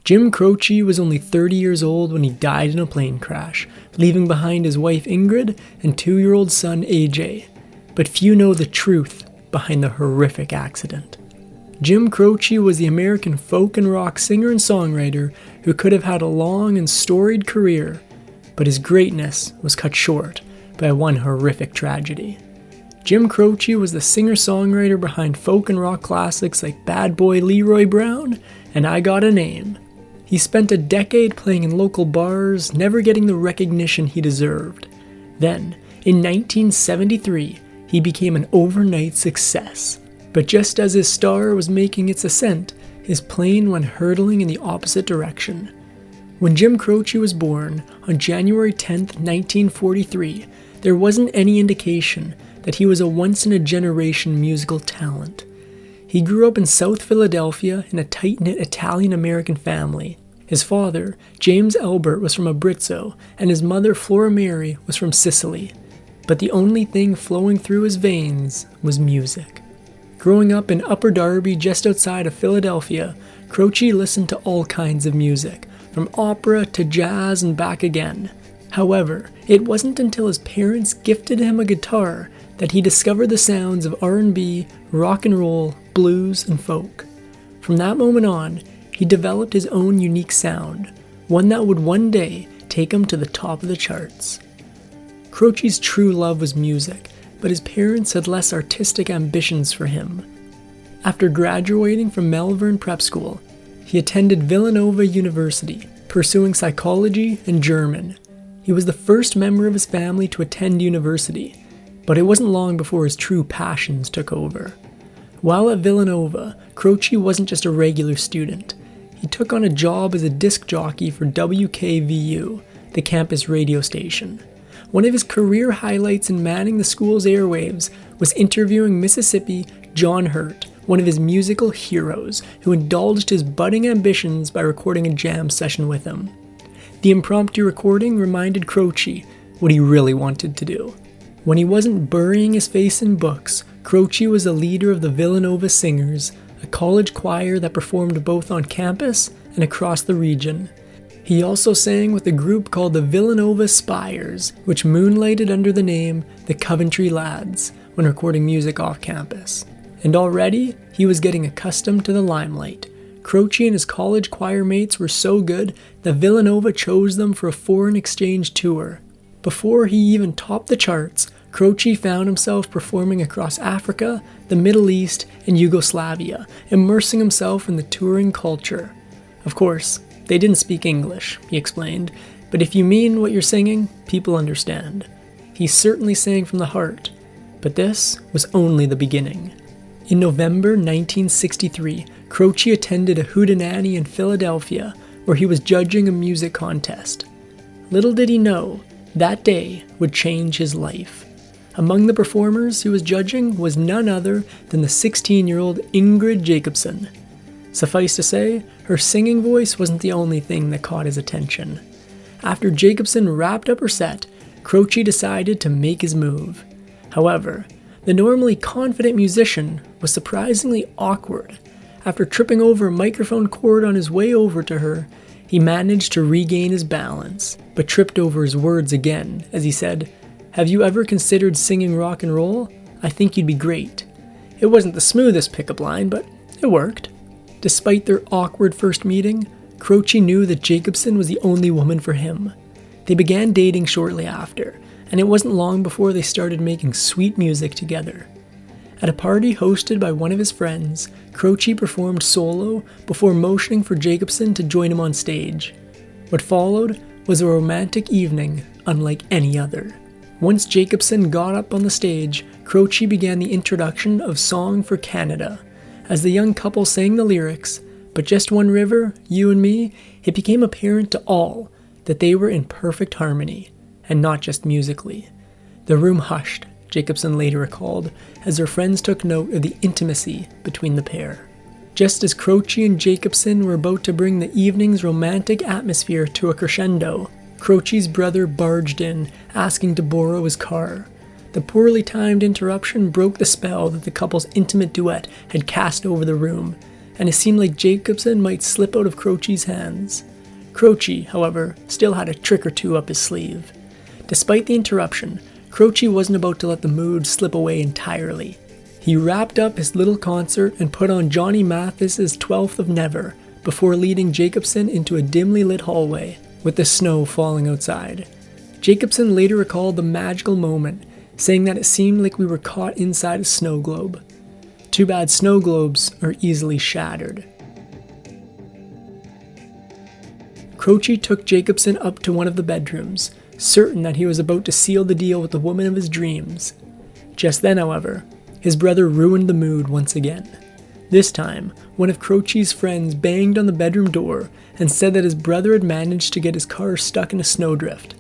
Jim Croce was only 30 years old when he died in a plane crash, leaving behind his wife Ingrid and 2-year-old son AJ. But few know the truth behind the horrific accident. Jim Croce was the American folk and rock singer and songwriter who could have had a long and storied career, but his greatness was cut short by one horrific tragedy. Jim Croce was the singer-songwriter behind folk and rock classics like Bad Boy Leroy Brown and I Got a Name. He spent a decade playing in local bars, never getting the recognition he deserved. Then, in 1973, he became an overnight success. But just as his star was making its ascent, his plane went hurtling in the opposite direction. When Jim Croce was born, on January 10, 1943, there wasn't any indication that he was a once-in-a-generation musical talent. He grew up in South Philadelphia in a tight-knit Italian-American family. His father, James Albert, was from Abruzzo, and his mother, Flora Mary, was from Sicily. But the only thing flowing through his veins was music. Growing up in Upper Darby, just outside of Philadelphia, Croce listened to all kinds of music, from opera to jazz and back again. However, it wasn't until his parents gifted him a guitar that he discovered the sounds of R&B, rock and roll, blues, and folk. From that moment on, he developed his own unique sound, one that would one day take him to the top of the charts. Croce's true love was music, but his parents had less artistic ambitions for him. After graduating from Malvern Prep School, he attended Villanova University, pursuing psychology and German. He was the first member of his family to attend university, but it wasn't long before his true passions took over. While at Villanova, Croce wasn't just a regular student. He took on a job as a disc jockey for WKVU, the campus radio station. One of his career highlights in manning the school's airwaves was interviewing Mississippi John Hurt, one of his musical heroes, who indulged his budding ambitions by recording a jam session with him. The impromptu recording reminded Croce what he really wanted to do. When he wasn't burying his face in books, Croce was a leader of the Villanova Singers, a college choir that performed both on campus and across the region. He also sang with a group called the Villanova Spires, which moonlighted under the name the Coventry Lads when recording music off campus. And already, he was getting accustomed to the limelight. Croce and his college choir mates were so good that Villanova chose them for a foreign exchange tour. Before he even topped the charts, Croce found himself performing across Africa, the Middle East, and Yugoslavia, immersing himself in the touring culture. Of course, they didn't speak English, he explained, but if you mean what you're singing, people understand. He certainly sang from the heart, but this was only the beginning. In November 1963, Croce attended a hootenanny in Philadelphia, where he was judging a music contest. Little did he know, that day would change his life. Among the performers he was judging was none other than the 16-year-old Ingrid Jacobson. Suffice to say, her singing voice wasn't the only thing that caught his attention. After Jacobson wrapped up her set, Croce decided to make his move. However, the normally confident musician was surprisingly awkward. After tripping over a microphone cord on his way over to her, he managed to regain his balance, but tripped over his words again as he said, "Have you ever considered singing rock and roll? I think you'd be great." It wasn't the smoothest pickup line, but it worked. Despite their awkward first meeting, Croce knew that Jacobson was the only woman for him. They began dating shortly after, and it wasn't long before they started making sweet music together. At a party hosted by one of his friends, Croce performed solo before motioning for Jacobson to join him on stage. What followed was a romantic evening unlike any other. Once Jacobson got up on the stage, Croce began the introduction of Song for Canada. As the young couple sang the lyrics, "But just one river, you and me," it became apparent to all that they were in perfect harmony, and not just musically. The room hushed, Jacobson later recalled, as her friends took note of the intimacy between the pair. Just as Croce and Jacobson were about to bring the evening's romantic atmosphere to a crescendo, Croce's brother barged in, asking to borrow his car. The poorly timed interruption broke the spell that the couple's intimate duet had cast over the room. and it seemed like Jacobson might slip out of Croce's hands. Croce, however, still had a trick or two up his sleeve. Despite the interruption, Croce wasn't about to let the mood slip away entirely. He wrapped up his little concert and put on Johnny Mathis's 12th of Never before leading Jacobson into a dimly lit hallway with the snow falling outside. Jacobson later recalled the magical moment, saying that it seemed like we were caught inside a snow globe. Too bad snow globes are easily shattered. Croce took Jacobson up to one of the bedrooms, certain that he was about to seal the deal with the woman of his dreams. Just then, however, his brother ruined the mood once again. This time, one of Croce's friends banged on the bedroom door and said that his brother had managed to get his car stuck in a snowdrift.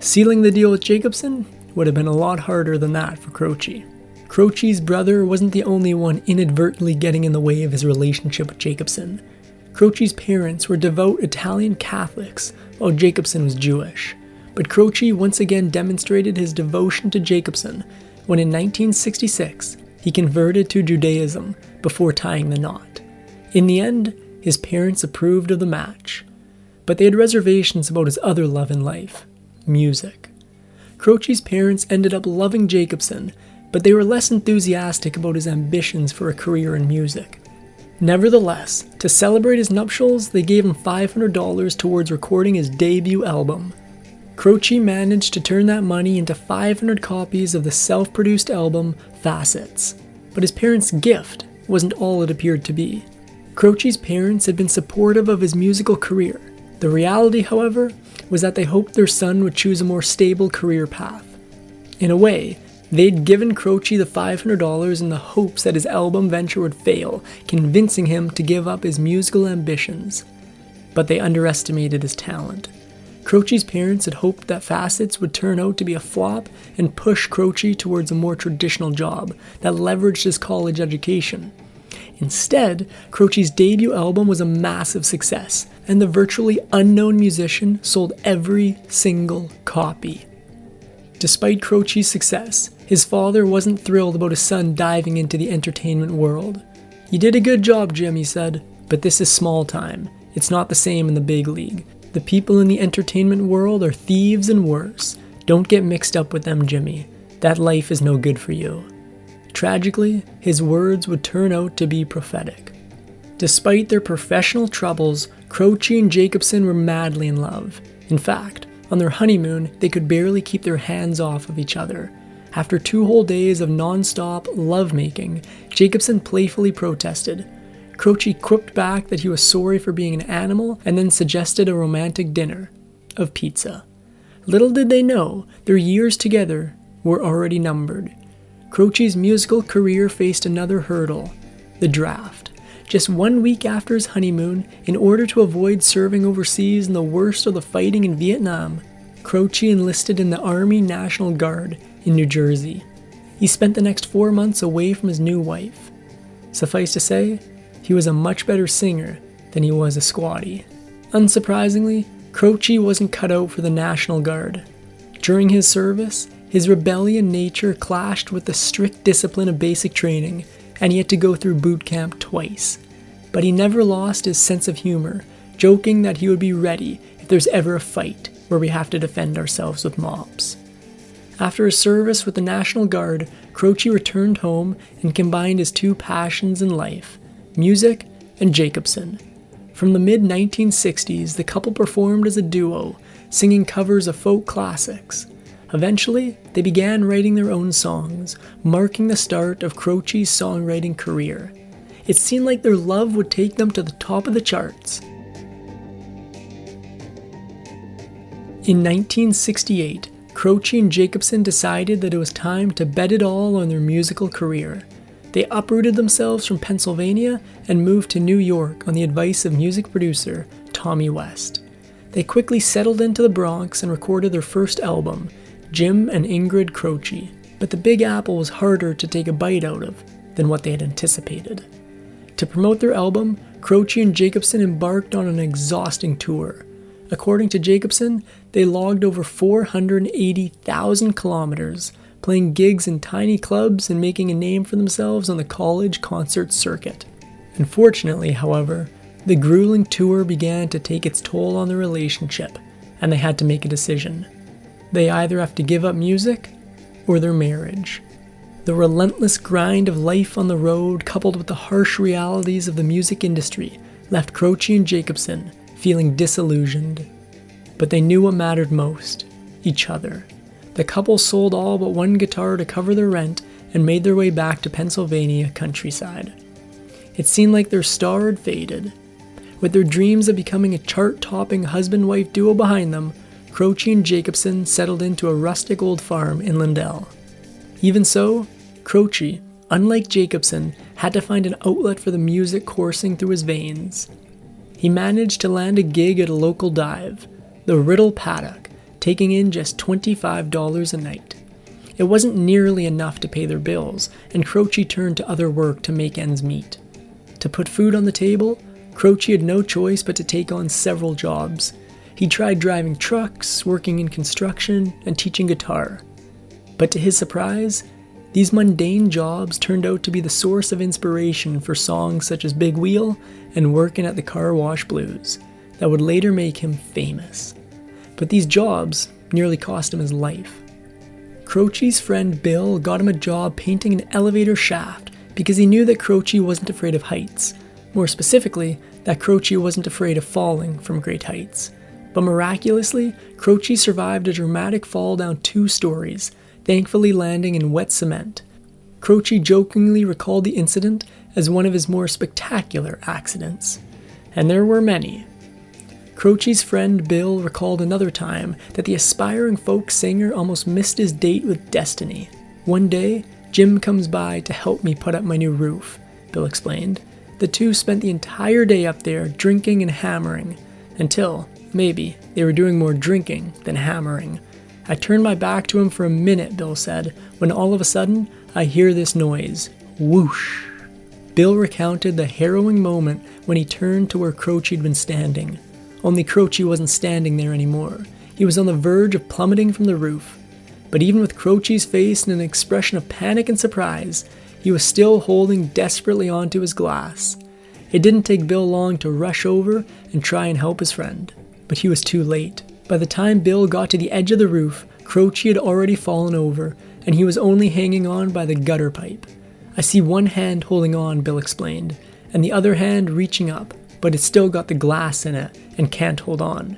Sealing the deal with Jacobson would have been a lot harder than that for Croce. Croce's brother wasn't the only one inadvertently getting in the way of his relationship with Jacobson. Croce's parents were devout Italian Catholics, while Jacobson was Jewish. But Croce once again demonstrated his devotion to Jacobson when in 1966 he converted to Judaism before tying the knot. In the end, his parents approved of the match. But they had reservations about his other love in life, music. Croce's parents ended up loving Jacobson, but they were less enthusiastic about his ambitions for a career in music. Nevertheless, to celebrate his nuptials, they gave him $500 towards recording his debut album. Croce managed to turn that money into 500 copies of the self-produced album Facets, but his parents' gift wasn't all it appeared to be. Croce's parents had been supportive of his musical career. The reality, however, was that they hoped their son would choose a more stable career path. In a way, they'd given Croce the $500 in the hopes that his album venture would fail, convincing him to give up his musical ambitions. But they underestimated his talent. Croce's parents had hoped that Facets would turn out to be a flop and push Croce towards a more traditional job that leveraged his college education. Instead, Croce's debut album was a massive success, and the virtually unknown musician sold every single copy. Despite Croce's success, his father wasn't thrilled about his son diving into the entertainment world. "You did a good job, Jim," he said, "but this is small time. It's not the same in the big league. The people in the entertainment world are thieves and worse. Don't get mixed up with them, Jimmy. That life is no good for you." Tragically, his words would turn out to be prophetic. Despite their professional troubles, Croce and Jacobson were madly in love. In fact, on their honeymoon, they could barely keep their hands off of each other. After 2 whole days of non-stop lovemaking, Jacobson playfully protested. Croce quipped back that he was sorry for being an animal and then suggested a romantic dinner of pizza. Little did they know, their years together were already numbered. Croce's musical career faced another hurdle, the draft. Just 1 week after his honeymoon, in order to avoid serving overseas in the worst of the fighting in Vietnam, Croce enlisted in the Army National Guard in New Jersey. He spent the next 4 months away from his new wife. Suffice to say, he was a much better singer than he was a squatty. Unsurprisingly, Croce wasn't cut out for the National Guard. During his service, his rebellion nature clashed with the strict discipline of basic training, and he had to go through boot camp twice. But he never lost his sense of humor, joking that he would be ready if there's ever a fight where we have to defend ourselves with mobs. After his service with the National Guard, Croce returned home and combined his 2 passions in life, music and Jacobson. From the mid-1960s, the couple performed as a duo, singing covers of folk classics. Eventually, they began writing their own songs, marking the start of Croce's songwriting career. It seemed like their love would take them to the top of the charts. In 1968, Croce and Jacobson decided that it was time to bet it all on their musical career. They uprooted themselves from Pennsylvania and moved to New York on the advice of music producer Tommy West. They quickly settled into the Bronx and recorded their first album, Jim and Ingrid Croce, but the Big Apple was harder to take a bite out of than what they had anticipated. To promote their album, Croce and Jacobson embarked on an exhausting tour. According to Jacobson, they logged over 480,000 kilometers, playing gigs in tiny clubs and making a name for themselves on the college concert circuit. Unfortunately, however, the grueling tour began to take its toll on the relationship, and they had to make a decision. They either have to give up music or their marriage. The relentless grind of life on the road, coupled with the harsh realities of the music industry, left Croce and Jacobson feeling disillusioned. But they knew what mattered most: each other. The couple sold all but one guitar to cover their rent and made their way back to Pennsylvania countryside. It seemed like their star had faded. With their dreams of becoming a chart-topping husband-wife duo behind them, Croce and Jacobson settled into a rustic old farm in Lindell. Even so, Croce, unlike Jacobson, had to find an outlet for the music coursing through his veins. He managed to land a gig at a local dive, the Riddle Paddock, taking in just $25 a night. It wasn't nearly enough to pay their bills, and Croce turned to other work to make ends meet. To put food on the table, Croce had no choice but to take on several jobs. He tried driving trucks, working in construction, and teaching guitar. But to his surprise, these mundane jobs turned out to be the source of inspiration for songs such as Big Wheel and Workin' at the Car Wash Blues that would later make him famous. But these jobs nearly cost him his life. Croce's friend Bill got him a job painting an elevator shaft because he knew that Croce wasn't afraid of heights. More specifically, that Croce wasn't afraid of falling from great heights. But miraculously, Croce survived a dramatic fall down 2 stories, thankfully landing in wet cement. Croce jokingly recalled the incident as one of his more spectacular accidents. And there were many. Croce's friend Bill recalled another time that the aspiring folk singer almost missed his date with destiny. "One day, Jim comes by to help me put up my new roof," Bill explained. The two spent the entire day up there drinking and hammering, until, maybe, they were doing more drinking than hammering. "I turned my back to him for a minute," Bill said, "when all of a sudden, I hear this noise. Whoosh." Bill recounted the harrowing moment when he turned to where Croce had been standing. Only Croce wasn't standing there anymore. He was on the verge of plummeting from the roof. But even with Croce's face in an expression of panic and surprise, he was still holding desperately onto his glass. It didn't take Bill long to rush over and try and help his friend. But he was too late. By the time Bill got to the edge of the roof, Croce had already fallen over, and he was only hanging on by the gutter pipe. "I see one hand holding on," Bill explained, "and the other hand reaching up, but it's still got the glass in it and can't hold on."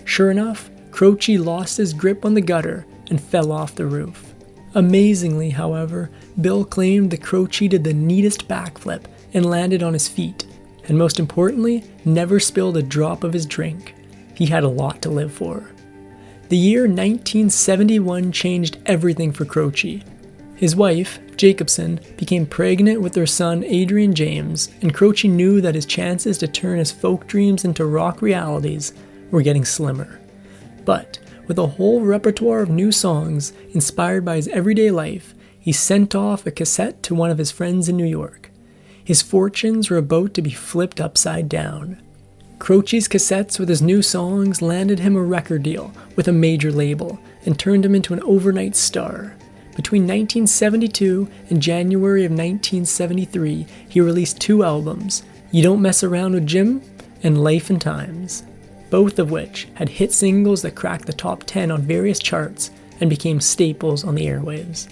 Sure enough, Croce lost his grip on the gutter and fell off the roof. Amazingly, however, Bill claimed that Croce did the neatest backflip and landed on his feet, and most importantly, never spilled a drop of his drink. He had a lot to live for. The year 1971 changed everything for Croce. His wife, Jacobson, became pregnant with their son Adrian James, and Croce knew that his chances to turn his folk dreams into rock realities were getting slimmer. But with a whole repertoire of new songs inspired by his everyday life, he sent off a cassette to one of his friends in New York. His fortunes were about to be flipped upside down. Croce's cassettes with his new songs landed him a record deal with a major label and turned him into an overnight star. Between 1972 and January of 1973, he released 2 albums, You Don't Mess Around with Jim and Life and Times, both of which had hit singles that cracked the top 10 on various charts and became staples on the airwaves.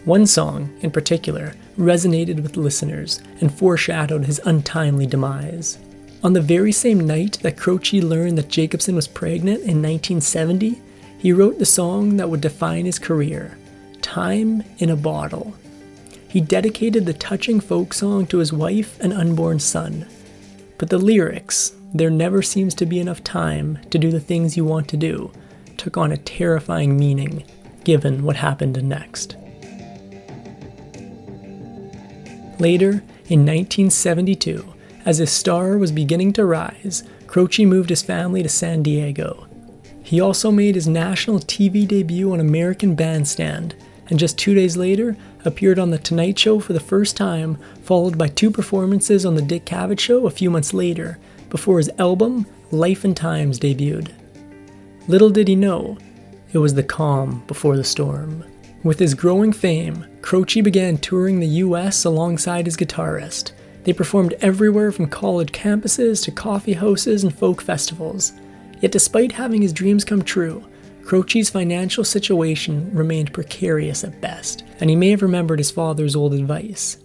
One song, in particular, resonated with listeners and foreshadowed his untimely demise. On the very same night that Croce learned that Jacobson was pregnant in 1970, he wrote the song that would define his career, Time in a Bottle. He dedicated the touching folk song to his wife and unborn son. But the lyrics, "There never seems to be enough time to do the things you want to do," took on a terrifying meaning, given what happened next. Later, in 1972, as his star was beginning to rise, Croce moved his family to San Diego. He also made his national TV debut on American Bandstand, and just 2 days later, appeared on The Tonight Show for the first time, followed by 2 performances on The Dick Cavett Show a few months later, before his album, Life and Times, debuted. Little did he know, it was the calm before the storm. With his growing fame, Croce began touring the US alongside his guitarist. They performed everywhere from college campuses to coffee houses and folk festivals. Yet despite having his dreams come true, Croce's financial situation remained precarious at best, and he may have remembered his father's old advice.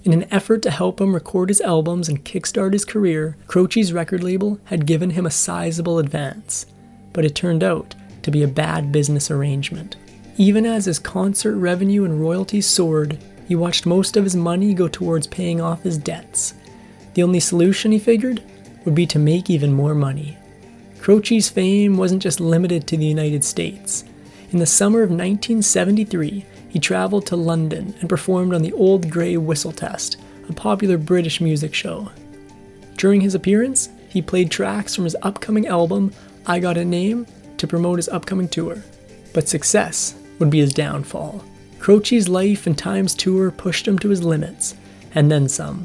In an effort to help him record his albums and kickstart his career, Croce's record label had given him a sizable advance, but it turned out to be a bad business arrangement. Even as his concert revenue and royalties soared, he watched most of his money go towards paying off his debts. The only solution, he figured, would be to make even more money. Croce's fame wasn't just limited to the United States. In the summer of 1973, he traveled to London and performed on the Old Grey Whistle Test, a popular British music show. During his appearance, he played tracks from his upcoming album, I Got a Name, to promote his upcoming tour. But success would be his downfall. Croce's Life and Times tour pushed him to his limits, and then some.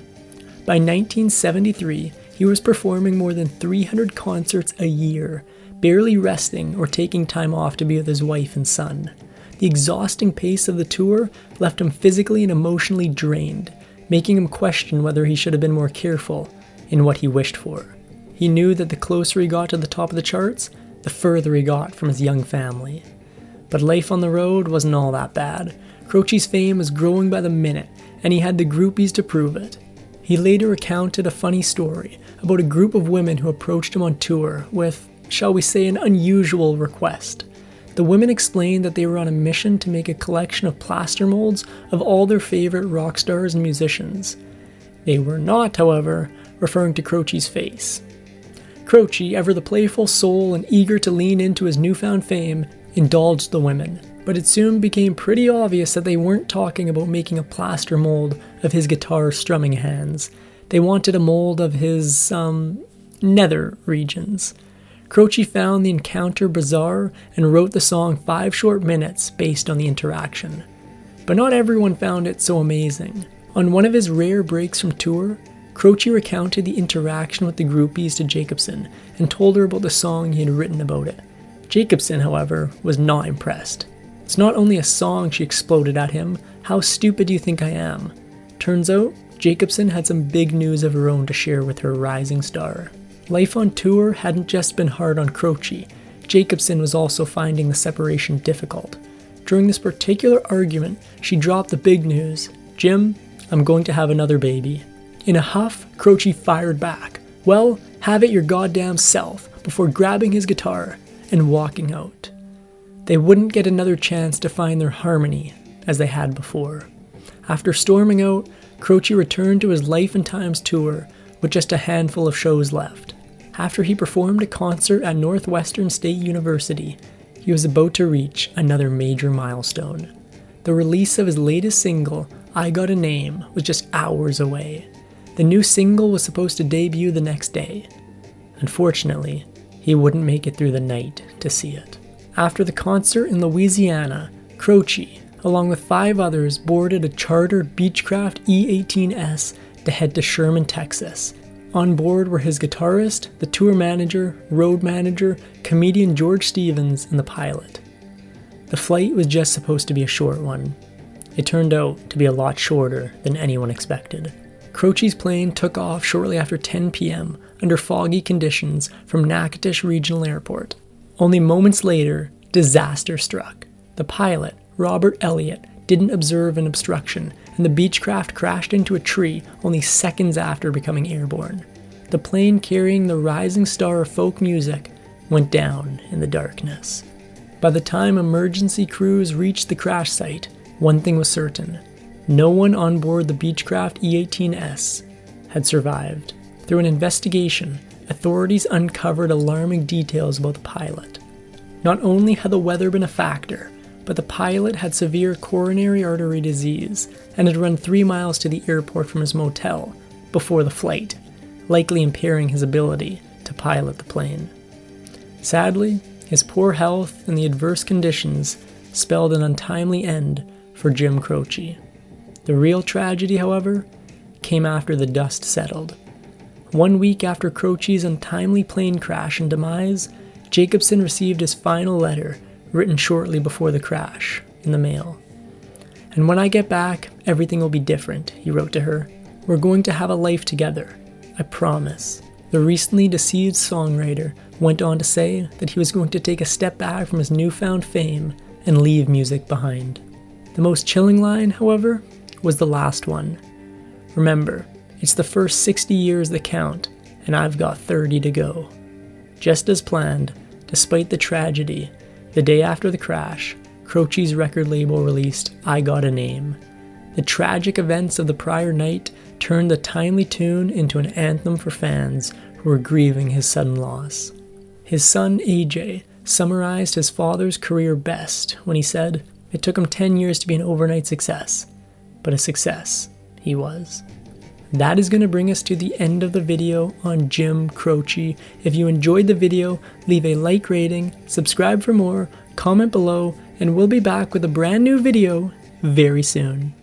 By 1973, he was performing more than 300 concerts a year, barely resting or taking time off to be with his wife and son. The exhausting pace of the tour left him physically and emotionally drained, making him question whether he should have been more careful in what he wished for. He knew that the closer he got to the top of the charts, the further he got from his young family. But life on the road wasn't all that bad. Croce's fame was growing by the minute, and he had the groupies to prove it. He later recounted a funny story about a group of women who approached him on tour with, shall we say, an unusual request. The women explained that they were on a mission to make a collection of plaster molds of all their favorite rock stars and musicians. They were not, however, referring to Croce's face. Croce, ever the playful soul and eager to lean into his newfound fame, indulged the women, but it soon became pretty obvious that they weren't talking about making a plaster mold of his guitar strumming hands. They wanted a mold of his, nether regions. Croce found the encounter bizarre and wrote the song 5 short minutes based on the interaction. But not everyone found it so amazing. On one of his rare breaks from tour, Croce recounted the interaction with the groupies to Jacobsen and told her about the song he had written about it. Jacobsen, however, was not impressed. It's not only a song, she exploded at him. How stupid do you think I am? Turns out, Jacobsen had some big news of her own to share with her rising star. Life on tour hadn't just been hard on Croce. Jacobsen was also finding the separation difficult. During this particular argument, she dropped the big news. Jim, I'm going to have another baby. In a huff, Croce fired back. Well, have it your goddamn self, before grabbing his guitar and walking out. They wouldn't get another chance to find their harmony as they had before. After storming out, Croce returned to his Life and Times tour with just a handful of shows left. After he performed a concert at Northwestern State University, he was about to reach another major milestone. The release of his latest single, I Got a Name, was just hours away. The new single was supposed to debut the next day. Unfortunately, he wouldn't make it through the night to see it. After the concert in Louisiana, Croce, along with 5 others, boarded a chartered Beechcraft E18S to head to Sherman, Texas. On board were his guitarist, the tour manager, road manager, comedian George Stevens, and the pilot. The flight was just supposed to be a short one. It turned out to be a lot shorter than anyone expected. Croce's plane took off shortly after 10 p.m. under foggy conditions from Natchitoches Regional Airport. Only moments later, disaster struck. The pilot, Robert Elliott, didn't observe an obstruction, and the Beechcraft crashed into a tree only seconds after becoming airborne. The plane carrying the rising star of folk music went down in the darkness. By the time emergency crews reached the crash site, one thing was certain. No one on board the Beechcraft E18S had survived. Through an investigation, authorities uncovered alarming details about the pilot. Not only had the weather been a factor, but the pilot had severe coronary artery disease and had run 3 miles to the airport from his motel before the flight, likely impairing his ability to pilot the plane. Sadly, his poor health and the adverse conditions spelled an untimely end for Jim Croce. The real tragedy, however, came after the dust settled. 1 week after Croce's untimely plane crash and demise, Jacobsen received his final letter, written shortly before the crash, in the mail. And when I get back, everything will be different, he wrote to her. We're going to have a life together. I promise. The recently deceased songwriter went on to say that he was going to take a step back from his newfound fame and leave music behind. The most chilling line, however, was the last one. Remember, it's the first 60 years that count, and I've got 30 to go. Just as planned, despite the tragedy, the day after the crash, Croce's record label released I Got a Name. The tragic events of the prior night turned the timely tune into an anthem for fans who were grieving his sudden loss. His son AJ summarized his father's career best when he said, "It took him 10 years to be an overnight success, but a success he was." That is going to bring us to the end of the video on Jim Croce. If you enjoyed the video, leave a like rating, subscribe for more, comment below, and we'll be back with a brand new video very soon.